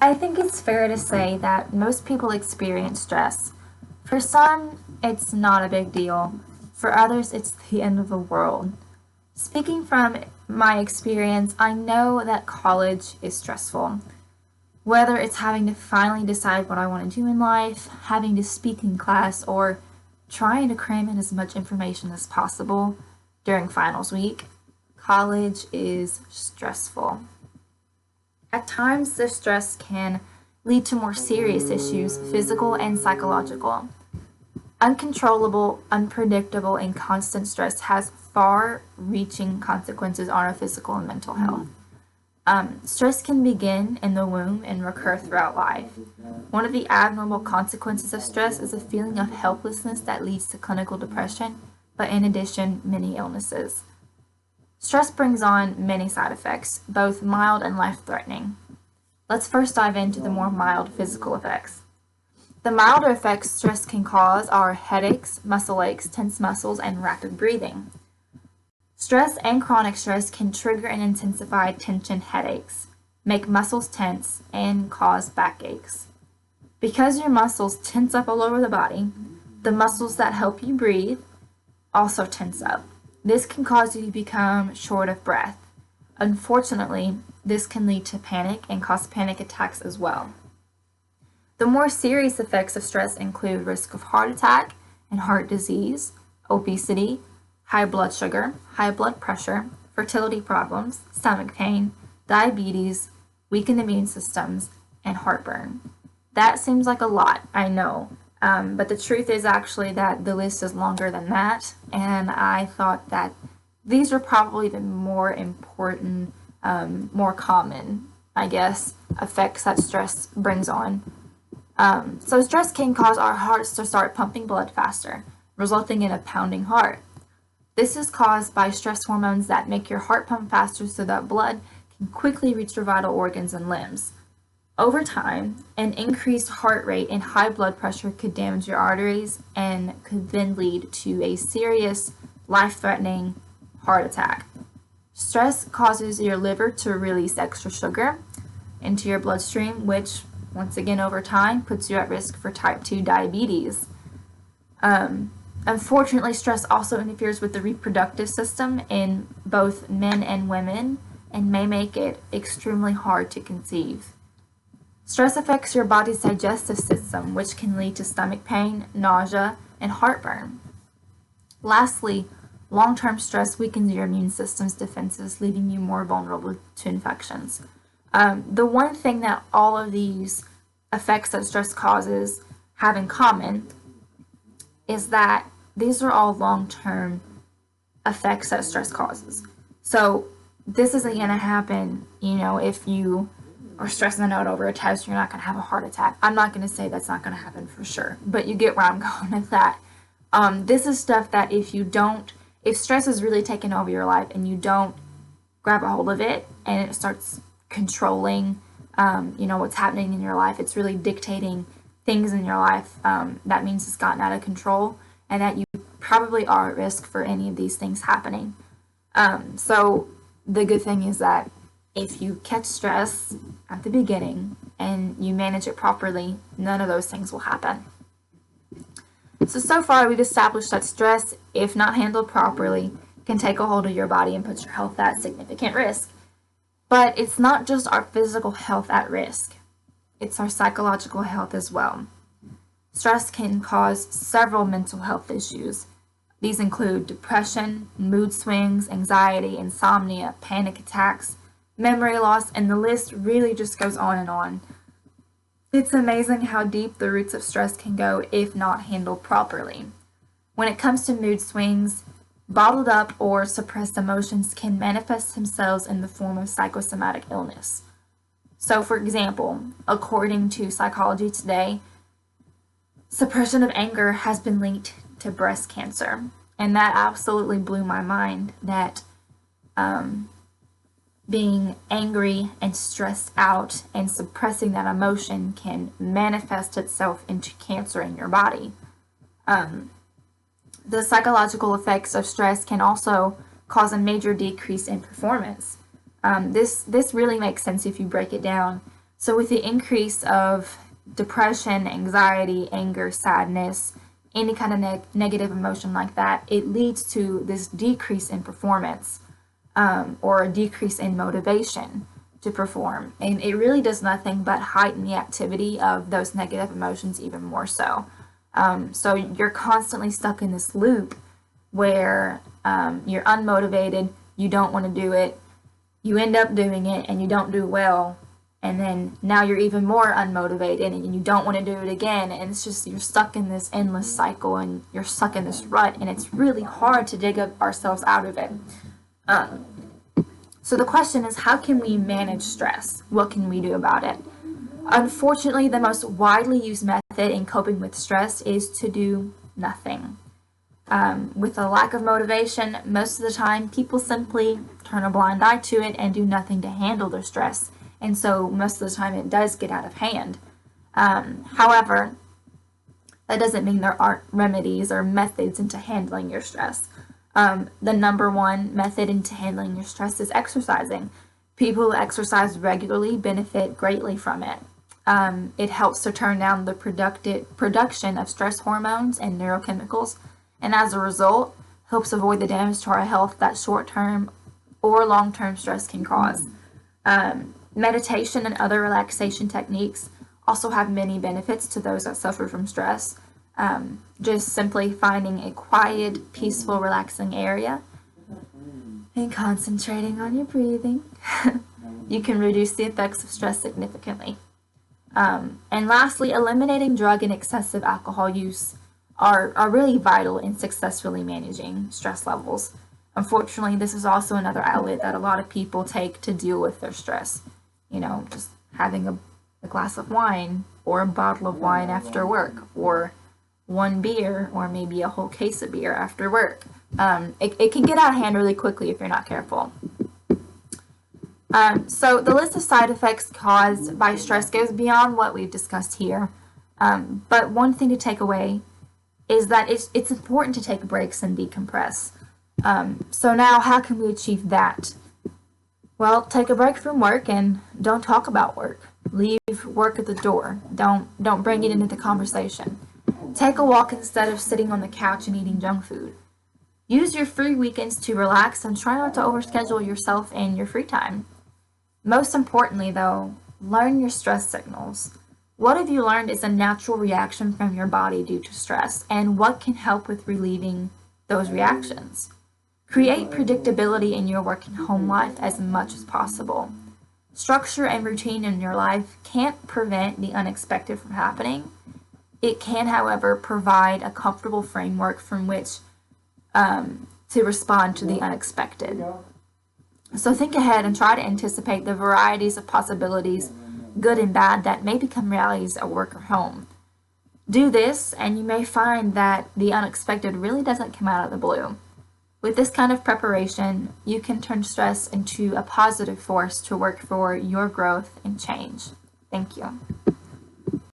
I think it's fair to say that most people experience stress. For some, it's not a big deal. For others, it's the end of the world. Speaking from my experience, I know that college is stressful. Whether it's having to finally decide what I want to do in life, having to speak in class, or trying to cram in as much information as possible during finals week, college is stressful. At times, this stress can lead to more serious issues, physical and psychological. Uncontrollable, unpredictable, and constant stress has far reaching consequences on our physical and mental health. Stress can begin in the womb and recur throughout life. One of the abnormal consequences of stress is a feeling of helplessness that leads to clinical depression, but in addition, many illnesses. Stress brings on many side effects, both mild and life-threatening. Let's first dive into the more mild physical effects. The milder effects stress can cause are headaches, muscle aches, tense muscles, and rapid breathing. Stress and chronic stress can trigger and intensify tension headaches, make muscles tense, and cause backaches. Because your muscles tense up all over the body, the muscles that help you breathe also tense up. This can cause you to become short of breath. Unfortunately, this can lead to panic and cause panic attacks as well. The more serious effects of stress include risk of heart attack and heart disease, obesity, high blood sugar, high blood pressure, fertility problems, stomach pain, diabetes, weakened immune systems, and heartburn. That seems like a lot, I know, but the truth is actually that the list is longer than that, and I thought that these are probably the more important, more common, I guess, effects that stress brings on. So stress can cause our hearts to start pumping blood faster, resulting in a pounding heart. This is caused by stress hormones that make your heart pump faster so that blood can quickly reach your vital organs and limbs. Over time, an increased heart rate and high blood pressure could damage your arteries and could then lead to a serious, life-threatening heart attack. Stress causes your liver to release extra sugar into your bloodstream, which, once again, over time, puts you at risk for type 2 diabetes. Unfortunately, stress also interferes with the reproductive system in both men and women and may make it extremely hard to conceive. Stress affects your body's digestive system, which can lead to stomach pain, nausea, and heartburn. Lastly, long-term stress weakens your immune system's defenses, leaving you more vulnerable to infections. The one thing that all of these effects that stress causes have in common is that these are all long-term effects that stress causes. So this isn't going to happen, if you are stressing out over a test, you're not going to have a heart attack. I'm not going to say that's not going to happen for sure, but you get where I'm going with that. This is stuff that if stress is really taking over your life and you don't grab a hold of it and it starts controlling, what's happening in your life, it's really dictating things in your life, that means it's gotten out of control and that you probably are at risk for any of these things happening. So the good thing is that if you catch stress at the beginning and you manage it properly, none of those things will happen. So far we've established that stress, if not handled properly, can take a hold of your body and put your health at significant risk. But it's not just our physical health at risk. It's our psychological health as well. Stress can cause several mental health issues. These include depression, mood swings, anxiety, insomnia, panic attacks, memory loss, and the list really just goes on and on. It's amazing how deep the roots of stress can go if not handled properly. When it comes to mood swings, bottled up or suppressed emotions can manifest themselves in the form of psychosomatic illness. So, for example, according to Psychology Today, suppression of anger has been linked to breast cancer. And that absolutely blew my mind that being angry and stressed out and suppressing that emotion can manifest itself into cancer in your body. The psychological effects of stress can also cause a major decrease in performance. This really makes sense if you break it down. So with the increase of depression, anxiety, anger, sadness, any kind of negative emotion like that, it leads to this decrease in performance, or a decrease in motivation to perform. And it really does nothing but heighten the activity of those negative emotions even more so. So you're constantly stuck in this loop where you're unmotivated, you don't want to do it, you end up doing it and you don't do well, and then now you're even more unmotivated and you don't want to do it again, and it's just, you're stuck in this endless cycle and you're stuck in this rut, and it's really hard to dig up ourselves out of it. So the question is, how can we manage stress? What can we do about it? Unfortunately, the most widely used method in coping with stress is to do nothing. With a lack of motivation, most of the time people simply turn a blind eye to it and do nothing to handle their stress. And so most of the time it does get out of hand. However, that doesn't mean there aren't remedies or methods into handling your stress. The number one method into handling your stress is exercising. People who exercise regularly benefit greatly from it. It helps to turn down the production of stress hormones and neurochemicals, and as a result, helps avoid the damage to our health that short-term or long-term stress can cause. Meditation and other relaxation techniques also have many benefits to those that suffer from stress. Just simply finding a quiet, peaceful, relaxing area and concentrating on your breathing, you can reduce the effects of stress significantly. And lastly, eliminating drug and excessive alcohol use are really vital in successfully managing stress levels. Unfortunately, this is also another outlet that a lot of people take to deal with their stress. You know, just having a glass of wine or a bottle of wine after work, or one beer, or maybe a whole case of beer after work. It can get out of hand really quickly if you're not careful. So the list of side effects caused by stress goes beyond what we've discussed here. But one thing to take away is that it's important to take breaks and decompress. So now, how can we achieve that? Well, take a break from work and don't talk about work. Leave work at the door. Don't bring it into the conversation. Take a walk instead of sitting on the couch and eating junk food. Use your free weekends to relax and try not to overschedule yourself in your free time. Most importantly, though, learn your stress signals. What have you learned is a natural reaction from your body due to stress, and what can help with relieving those reactions? Create predictability in your work and home life as much as possible. Structure and routine in your life can't prevent the unexpected from happening. It can, however, provide a comfortable framework from which to respond to the unexpected. So think ahead and try to anticipate the varieties of possibilities, good and bad, that may become realities at work or home. Do this, and you may find that the unexpected really doesn't come out of the blue. With this kind of preparation, you can turn stress into a positive force to work for your growth and change. Thank you.